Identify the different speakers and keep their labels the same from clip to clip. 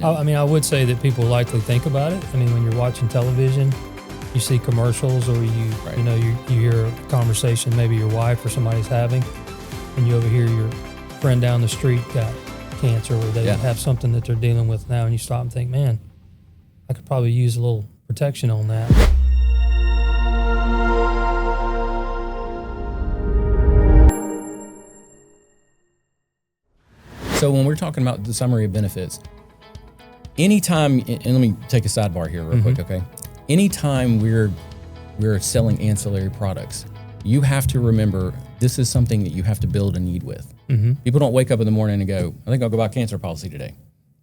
Speaker 1: I mean, I would say that people likely think about it. I mean, when you're watching television, you see commercials, or you hear a conversation maybe your wife or somebody's having, and you overhear your friend down the street got cancer, or they have something that they're dealing with now, and you stop and think, man, I could probably use a little protection on that.
Speaker 2: So when we're talking about the summary of benefits, anytime, and let me take a sidebar here real quick, okay? Anytime we're selling ancillary products, you have to remember this is something that you have to build a need with. People don't wake up in the morning and go, I think I'll go buy a cancer policy today.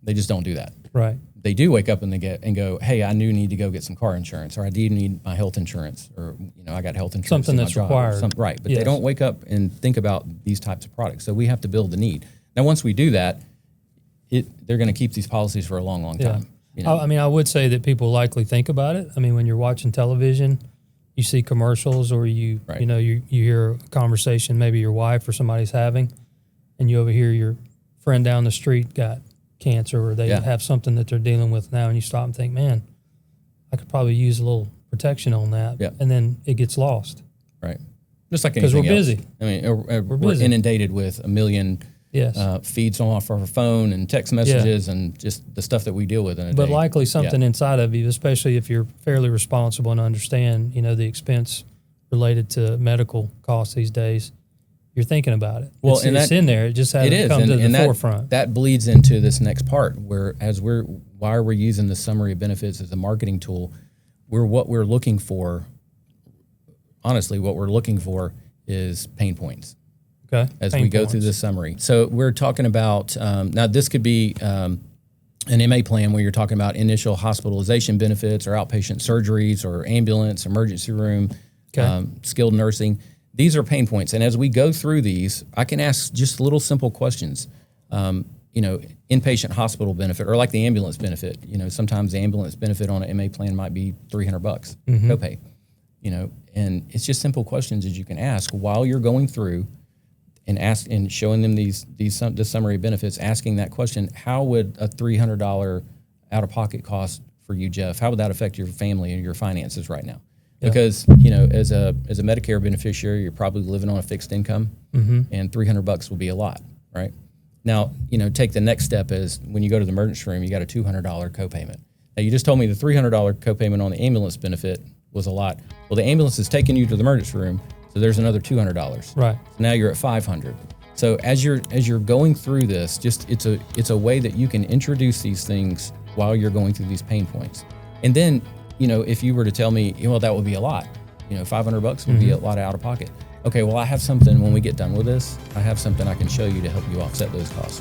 Speaker 2: They just don't do that.
Speaker 1: Right.
Speaker 2: They do wake up and go, hey, I do need to go get some car insurance, or I do need my health insurance, or I got health insurance.
Speaker 1: Something that's required.
Speaker 2: Right, but they don't wake up and think about these types of products. So we have to build the need. Now, once we do that, they're going to keep these policies for a long, long time.
Speaker 1: I mean, I would say that people likely think about it. I mean, when you're watching television, you see commercials, or you hear a conversation maybe your wife or somebody's having, and you overhear your friend down the street got cancer, or they have something that they're dealing with now, and you stop and think, man, I could probably use a little protection on that. And then it gets lost.
Speaker 2: Right. Just like anything else.
Speaker 1: Because we're busy.
Speaker 2: I mean, we're inundated with a million feeds off our phone and text messages and just the stuff that we deal with in a day.
Speaker 1: But likely something inside of you, especially if you're fairly responsible and understand, the expense related to medical costs these days, you're thinking about it. Well, it's in there. It just hasn't come to the forefront.
Speaker 2: That bleeds into this next part, where why we're using the summary of benefits as a marketing tool. What we're looking for is pain points.
Speaker 1: Okay.
Speaker 2: As we go through this summary. So we're talking about, now this could be an MA plan where you're talking about initial hospitalization benefits, or outpatient surgeries, or ambulance, emergency room, skilled nursing. These are pain points. And as we go through these, I can ask just little simple questions. Inpatient hospital benefit, or like the ambulance benefit. Sometimes the ambulance benefit on an MA plan might be $300 copay. And it's just simple questions that you can ask while you're going through and showing them the summary of benefits, asking that question: how would a $300 out-of-pocket cost for you, Jeff? How would that affect your family and your finances right now? Because as a Medicare beneficiary, you're probably living on a fixed income, and $300 will be a lot, right? Now, take the next step is when you go to the emergency room, you got a $200 copayment. Now, you just told me the $300 copayment on the ambulance benefit was a lot. Well, the ambulance is taking you to the emergency room, so there's another $200.
Speaker 1: Right.
Speaker 2: So now you're at $500. So as you're going through this, it's a way that you can introduce these things while you're going through these pain points. And then, if you were to tell me, well, that would be a lot, $500 would be a lot out of pocket. Okay, well, I have something when we get done with this. I have something I can show you to help you offset those costs.